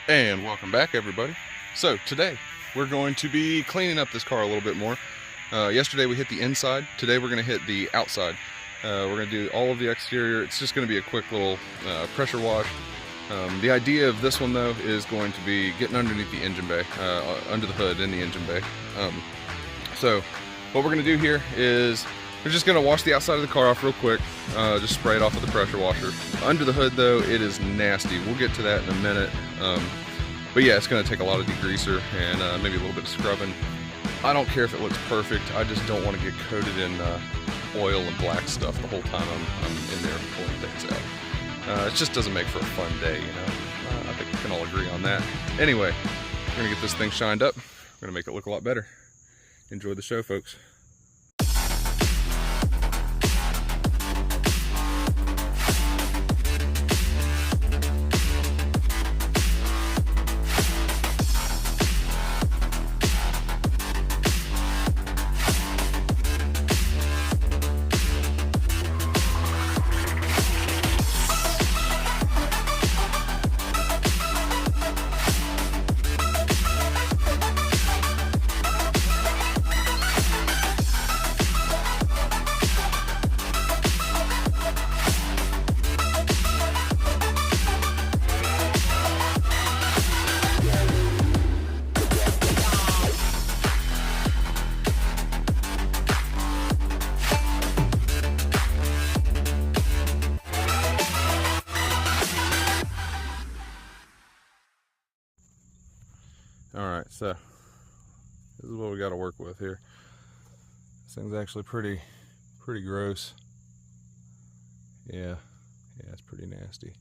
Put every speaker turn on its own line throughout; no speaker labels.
And welcome back, everybody. So today we're going to be cleaning up this car a little bit more. Yesterday we hit the inside. Today we're going to hit the outside. We're going to do all of the exterior. It's just going to be a quick little pressure wash. The idea of this one, though, is going to be getting underneath the engine bay, under the hood in the engine bay. So what we're going to do here is we're just going to wash the outside of the car off real quick. Just spray it off with the pressure washer. Under the hood, though, it is nasty. We'll get to that in a minute. But yeah, it's going to take a lot of degreaser and maybe a little bit of scrubbing. I don't care if it looks perfect. I just don't want to get coated in oil and black stuff the whole time I'm in there pulling things out. It just doesn't make for a fun day, you know. I think we can all agree on that. Anyway, we're going to get this thing shined up. We're going to make it look a lot better. Enjoy the show, folks. Alright, so this is what we got to work with here. This thing's actually pretty gross. Yeah, it's pretty nasty.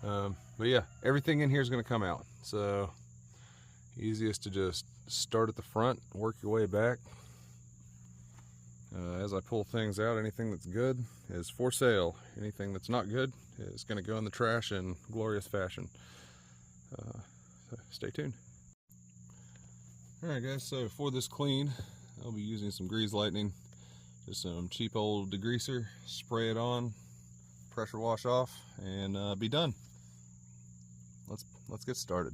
But yeah, everything in here is going to come out. So easiest to just start at the front, work your way back. As I pull things out, anything that's good is for sale. Anything that's not good is going to go in the trash in glorious fashion. So stay tuned. Alright guys, so for this clean, I'll be using some Grease Lightning, just some cheap old degreaser, spray it on, pressure wash off, and be done. Let's get started.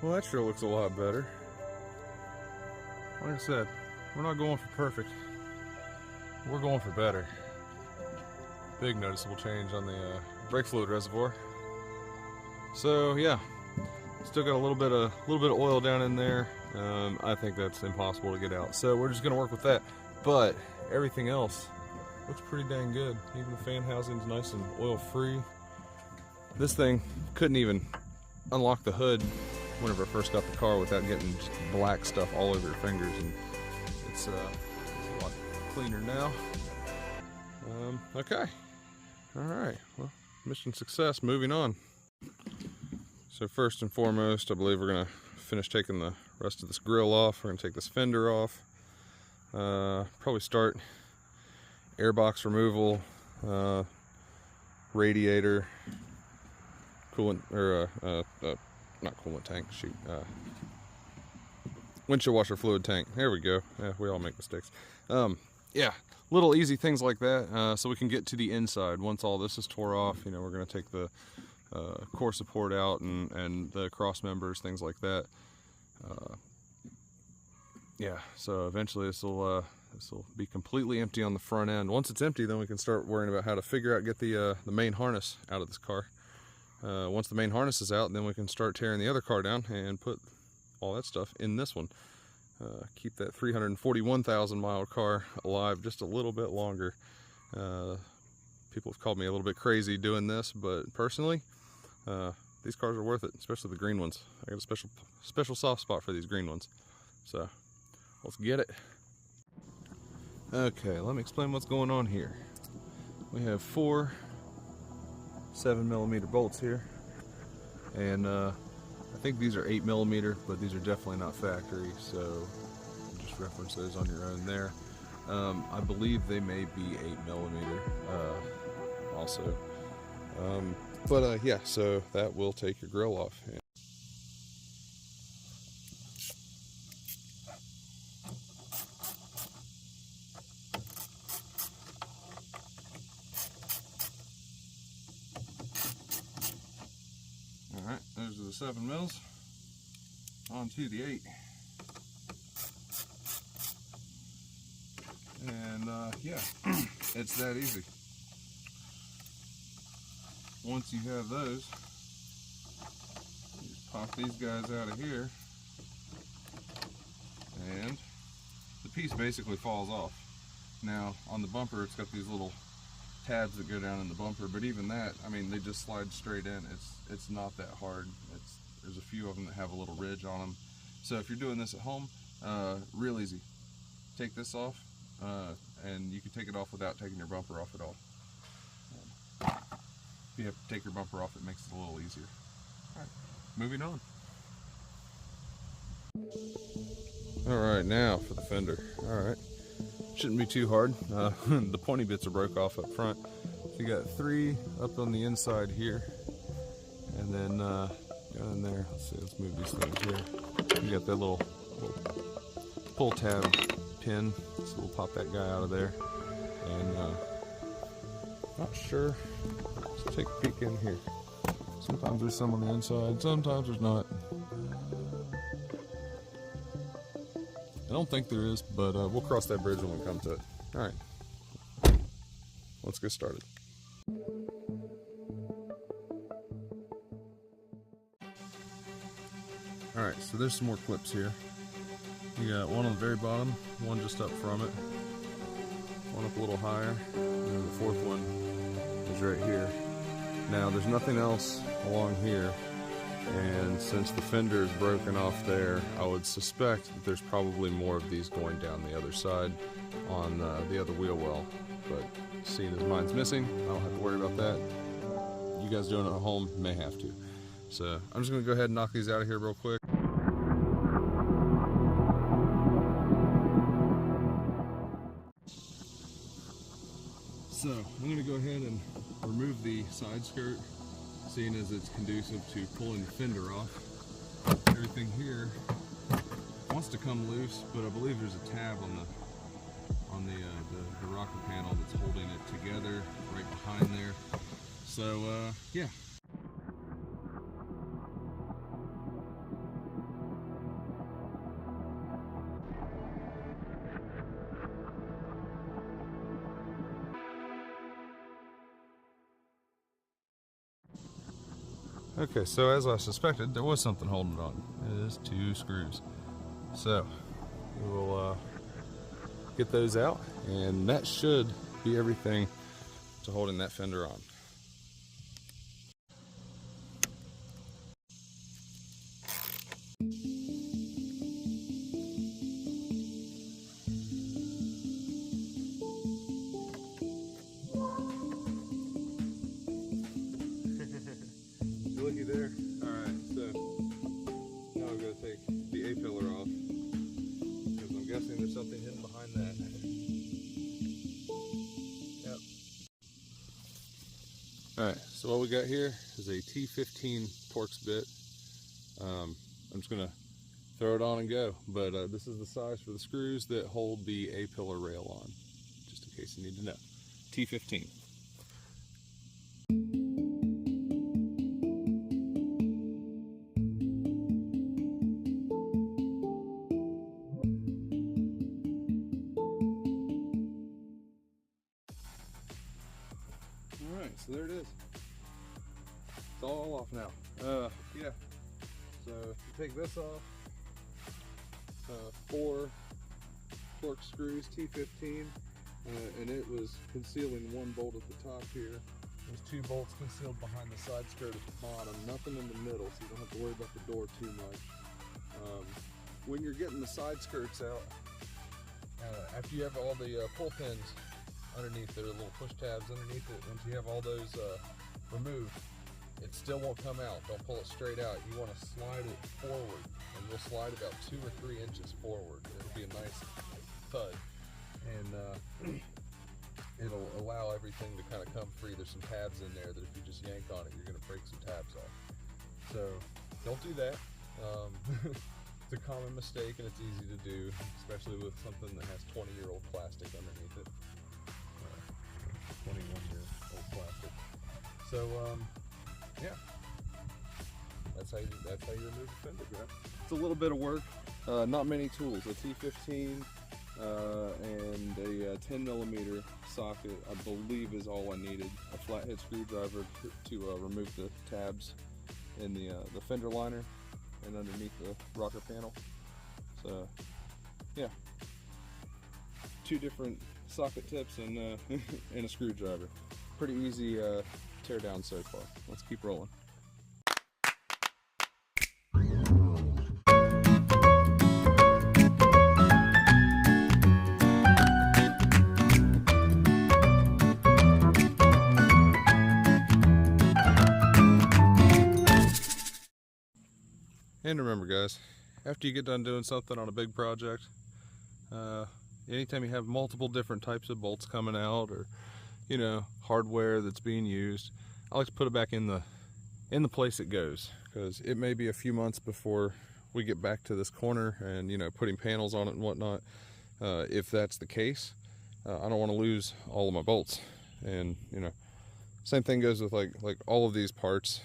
Well, that sure looks a lot better. Like I said, we're not going for perfect. We're going for better. Big noticeable change on the brake fluid reservoir. So yeah, still got a little bit of oil down in there. I think that's impossible to get out. So we're just gonna work with that. But everything else looks pretty dang good. Even the fan housing's nice and oil free. This thing couldn't even unlock the hood whenever I first got the car without getting just black stuff all over your fingers, and it's a lot cleaner now. Okay, all right, well, mission success, moving on. So first and foremost, I believe we're gonna finish taking the rest of this grill off. We're gonna take this fender off, probably start airbox removal, radiator, coolant, or not coolant tank, shoot, windshield washer fluid tank. There we go. Yeah, we all make mistakes. Yeah, little easy things like that, so we can get to the inside. Once all this is tore off, you know, we're going to take the core support out and the cross members, things like that. Yeah, so eventually this will be completely empty on the front end. Once it's empty, then we can start worrying about how to figure out, get the main harness out of this car. Once the main harness is out, then we can start tearing the other car down and put all that stuff in this one. Keep that 341,000 mile car alive just a little bit longer. People have called me a little bit crazy doing this, but personally, these cars are worth it, especially the green ones. I got a special soft spot for these green ones. So let's get it. Okay, let me explain what's going on here. We have 4 7mm bolts here, and I think these are 8mm, but these are definitely not factory, so just reference those on your own there. I believe they may be 8mm also. Yeah, so that will take your grill off. Alright, those are the 7mm. On to the 8. And yeah, it's that easy. Once you have those, you just pop these guys out of here, and the piece basically falls off. Now on the bumper, it's got these little tabs that go down in the bumper, but even that, I mean, they just slide straight in. It's not that hard. There's a few of them that have a little ridge on them. So if you're doing this at home, real easy. Take this off, and you can take it off without taking your bumper off at all. If you have to take your bumper off, it makes it a little easier. All right, moving on. All right, now for the fender. All right, shouldn't be too hard. The pointy bits are broke off up front. So you got 3 up on the inside here, and then go in there. Let's see, let's move these things here. You got that little pull tab pin, so we'll pop that guy out of there. And not sure. Let's take a peek in here. Sometimes there's some on the inside, sometimes there's not. I don't think there is, but we'll cross that bridge when we come to it. All right, let's get started. All right, so there's some more clips here. You got one on the very bottom, one just up from it, one up a little higher, and then the 4th one is right here. Now there's nothing else along here, and since the fender is broken off there, I would suspect that there's probably more of these going down the other side on the other wheel well. But seeing as mine's missing, I don't have to worry about that. You guys doing it at home may have to. So I'm just gonna go ahead and knock these out of here real quick. So I'm going to go ahead and remove the side skirt, seeing as it's conducive to pulling the fender off. Everything here wants to come loose, but I believe there's a tab on the rocker panel that's holding it together right behind there. So yeah. Okay, so as I suspected, there was something holding it on. It is 2 screws. So we will get those out, and that should be everything to holding that fender on. Looky there. Alright, so now I'm going to take the A-pillar off, because I'm guessing there's something hidden behind that. Yep. Alright, so what we got here is a T15 Torx bit. I'm just going to throw it on and go, but this is the size for the screws that hold the A-pillar rail on, just in case you need to know. T15. Alright, so there it is. It's all off now. Yeah. So if you take this off, 4 Torx screws, T15, and it was concealing 1 bolt at the top here. There's 2 bolts concealed behind the side skirt at the bottom, nothing in the middle, so you don't have to worry about the door too much. When you're getting the side skirts out, after you have all the pull pins underneath there, little push tabs underneath it, once you have all those removed, it still won't come out. Don't pull it straight out. You want to slide it forward, and you'll slide about 2 or 3 inches forward. It'll be a nice thud, and it'll allow everything to kind of come free. There's some tabs in there that if you just yank on it, you're going to break some tabs off. So don't do that. It's a common mistake, and it's easy to do, especially with something that has 20-year-old plastic underneath it. 21-year-old plastic. So yeah, that's how you remove the fender grip. It's a little bit of work. Not many tools. A T15 and a 10mm socket, I believe, is all I needed. A flathead screwdriver to remove the tabs in the fender liner and underneath the rocker panel. So yeah, 2 different socket tips and and a screwdriver. Pretty easy tear down so far. Let's keep rolling. And remember, guys, after you get done doing something on a big project, anytime you have multiple different types of bolts coming out, or hardware that's being used, I like to put it back in the place it goes, because it may be a few months before we get back to this corner and putting panels on it and whatnot. If that's the case, I don't want to lose all of my bolts. And same thing goes with like all of these parts.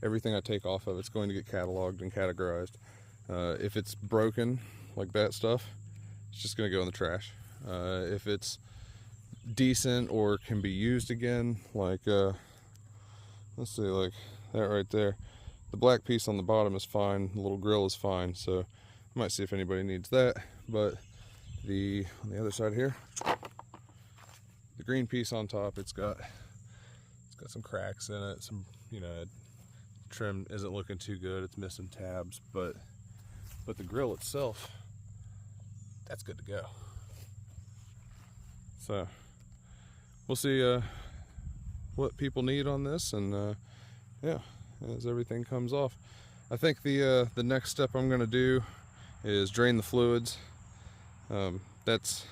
Everything I take off of it's going to get cataloged and categorized. If it's broken, like that stuff, it's just going to go in the trash. If it's decent or can be used again, like let's see, like that right there, the black piece on the bottom is fine, the little grill is fine, so I might see if anybody needs that. But on the other side here, the green piece on top, it's got some cracks in it, some trim isn't looking too good, it's missing tabs, but the grill itself, that's good to go. So we'll see what people need on this, and yeah, as everything comes off. I think the next step I'm going to do is drain the fluids. That's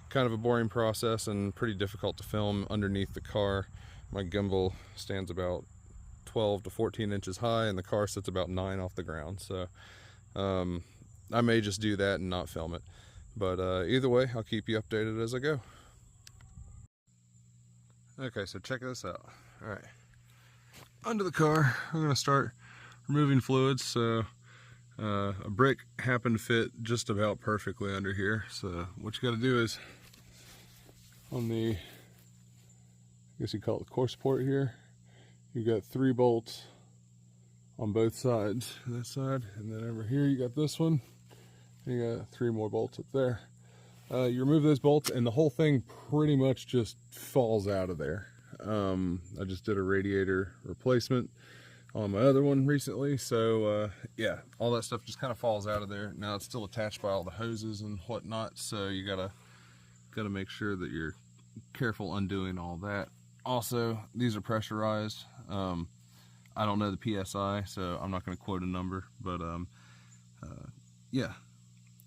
kind of a boring process and pretty difficult to film underneath the car. My gimbal stands about 12 to 14 inches high, and the car sits about 9 off the ground, so I may just do that and not film it, but either way, I'll keep you updated as I go. Okay, so check this out. All right, under the car, I'm going to start removing fluids. So a brick happened to fit just about perfectly under here, so what you got to do is on the, I guess you call it the core support here, you got 3 bolts on both sides, that side, and then over here you got this one, and you got 3 more bolts up there. You remove those bolts and the whole thing pretty much just falls out of there. I just did a radiator replacement on my other one recently, so yeah, all that stuff just kind of falls out of there. Now it's still attached by all the hoses and whatnot, so you gotta make sure that you're careful undoing all that. Also, these are pressurized. I don't know the PSI, so I'm not going to quote a number, but yeah,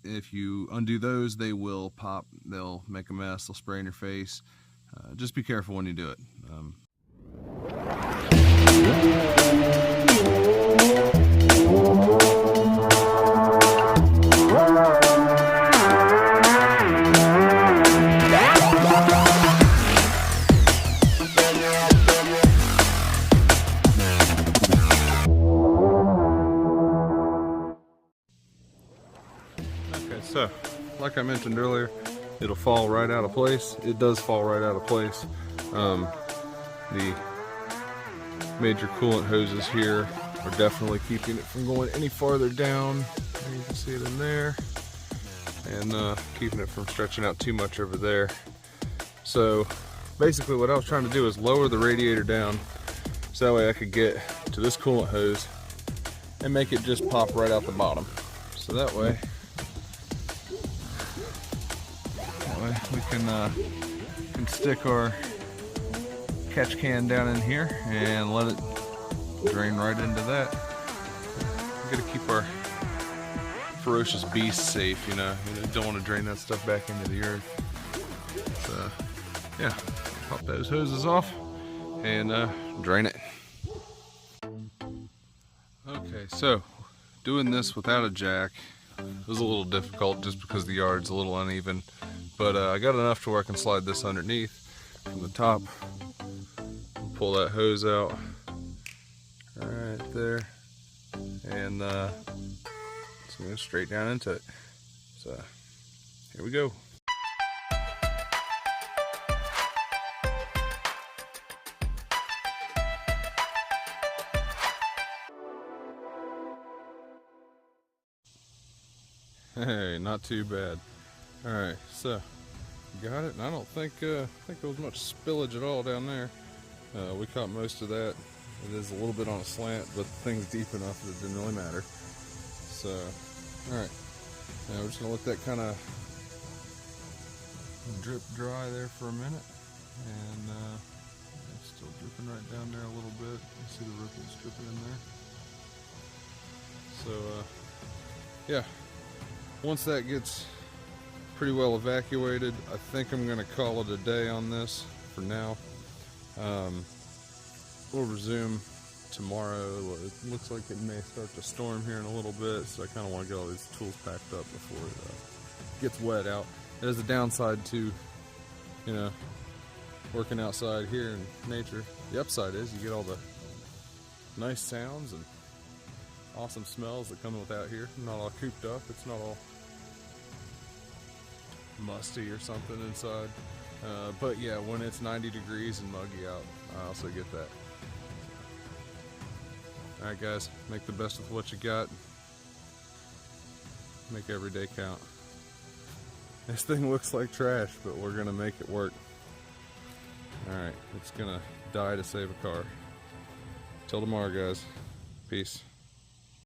if you undo those, they will pop, they'll make a mess, they'll spray in your face. Just be careful when you do it. So, like I mentioned earlier, it'll fall right out of place. It does fall right out of place. The major coolant hoses here are definitely keeping it from going any farther down. You can see it in there, and keeping it from stretching out too much over there. So basically what I was trying to do is lower the radiator down so that way I could get to this coolant hose and make it just pop right out the bottom. So that way we can stick our catch can down in here and let it drain right into that. We gotta keep our ferocious beasts safe, you know. You don't want to drain that stuff back into the earth. So, yeah, pop those hoses off and drain it. Okay, so doing this without a jack was a little difficult just because the yard's a little uneven, but I got enough to where I can slide this underneath from the top. Pull that hose out right there, and it's going to go straight down into it. So here we go. Hey, not too bad. All right, so got it, and I don't think there was much spillage at all down there. We caught most of that. It is a little bit on a slant, but the thing's deep enough that it didn't really matter. So, all right, now we're just gonna let that kind of drip dry there for a minute, and it's still dripping right down there a little bit. You see the ripples dripping in there. So, yeah. Once that gets pretty well evacuated, I think I'm going to call it a day on this for now. We'll resume tomorrow. It looks like it may start to storm here in a little bit, so I kind of want to get all these tools packed up before it gets wet out. There's a downside to, you know, working outside here in nature. The upside is you get all the nice sounds and awesome smells that come with out here. Not all cooped up. It's not all musty or something inside. But yeah, when it's 90 degrees and muggy out, I also get that. Alright guys, make the best with what you got. Make every day count. This thing looks like trash, but we're gonna make it work. Alright, it's gonna die to save a car. Till tomorrow guys. Peace.